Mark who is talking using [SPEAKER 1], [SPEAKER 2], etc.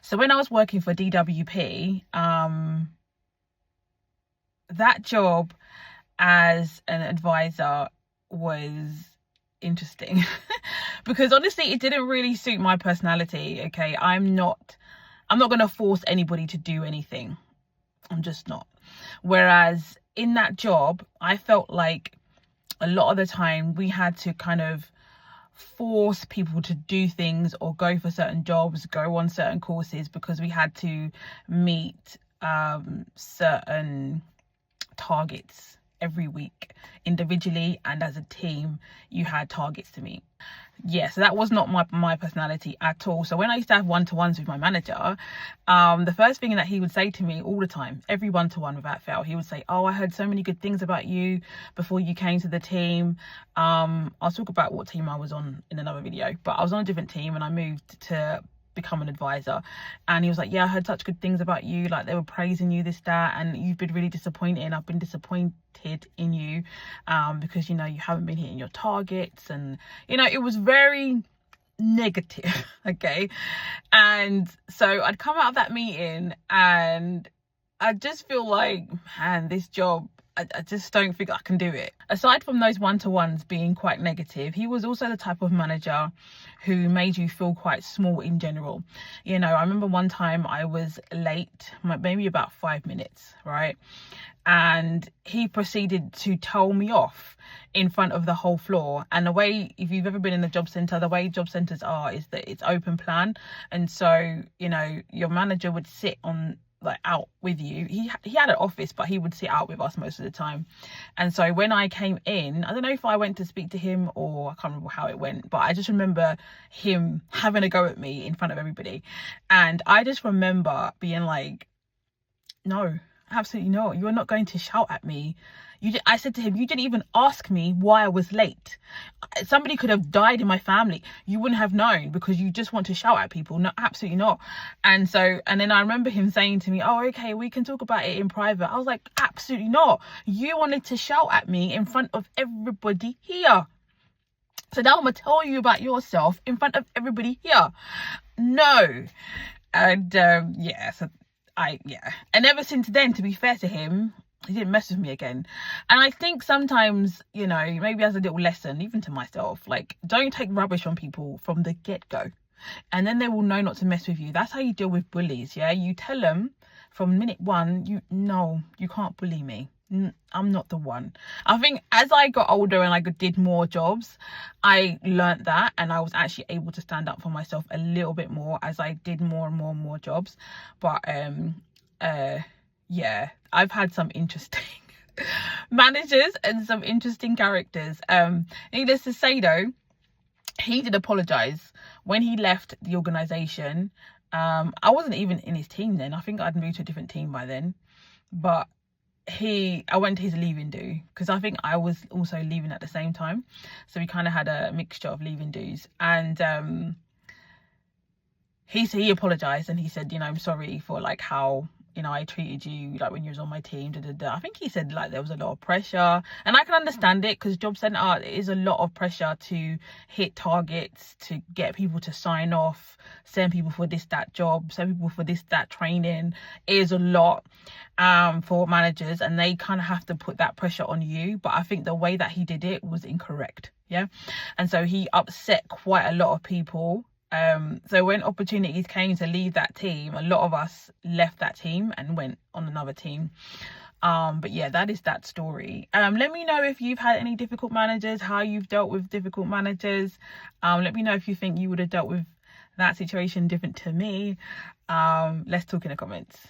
[SPEAKER 1] So when I was working for DWP, that job as an advisor was interesting because honestly it didn't really suit my personality. Okay, I'm not going to force anybody to do anything. I'm just not. Whereas in that job, I felt like a lot of the time we had to kind of force people to do things or go for certain jobs, go on certain courses, because we had to meet certain targets every week. Individually and as a team, you had targets to meet. Yeah, so that was not my personality at all. So when I used to have one-to-ones with my manager, the first thing that he would say to me all the time, every one-to-one without fail, he would say, oh, I heard so many good things about you before you came to the team. I'll talk about what team I was on in another video, but I was on a different team and I moved to become an advisor, and he was like, yeah, I heard such good things about you, like they were praising you, this, that, and you've been really disappointed, and I've been disappointed in you because, you know, you haven't been hitting your targets. And, you know, it was very negative. Okay, and so I'd come out of that meeting and I just feel like, man, this job, I just don't think I can do it. Aside from those one-to-ones being quite negative, he was also the type of manager who made you feel quite small in general. You know, I remember one time I was late, maybe about 5 minutes, right? And he proceeded to tell me off in front of the whole floor. And the way, if you've ever been in a job centre, the way job centres are is that it's open plan. And so, you know, your manager would sit on, like, out with you. He had an office, but he would sit out with us most of the time. And so when I came in, I don't know if I went to speak to him or I can't remember how it went, but I just remember him having a go at me in front of everybody. And I just remember being like, no, absolutely not. You are not going to shout at me. I said to him, you didn't even ask me why I was late. Somebody could have died in my family. You wouldn't have known because you just want to shout at people. No, absolutely not. And then I remember him saying to me, oh, okay, we can talk about it in private. I was like, absolutely not. You wanted to shout at me in front of everybody here. So now I'm going to tell you about yourself in front of everybody here. No. And and ever since then, to be fair to him, he didn't mess with me again. And I think sometimes, you know, maybe as a little lesson, even to myself, like, don't take rubbish from people from the get-go, and then they will know not to mess with you. That's how you deal with bullies. Yeah, you tell them from minute one, you can't bully me. I'm not the one. I think as I got older and I did more jobs, I learned that, and I was actually able to stand up for myself a little bit more as I did more and more jobs. But yeah, I've had some interesting managers and some interesting characters. Needless to say though, he did apologize when he left the organization. I wasn't even in his team then. I think I'd moved to a different team by then, but I went to his leaving do because I think I was also leaving at the same time, so we kind of had a mixture of leaving do's. And he apologized and he said, you know, I'm sorry for like how, you know, I treated you like when you was on my team. I think he said like there was a lot of pressure, and I can understand it because job centre is a lot of pressure to hit targets, to get people to sign off, send people for this, that job, send people for this, that training. It is a lot for managers, and they kind of have to put that pressure on you. But I think the way that he did it was incorrect. Yeah, and so he upset quite a lot of people. So when opportunities came to leave that team, a lot of us left that team and went on another team. But yeah, that is that story. Let me know if you've had any difficult managers, how you've dealt with difficult managers. Let me know if you think you would have dealt with that situation different to me. Let's talk in the comments.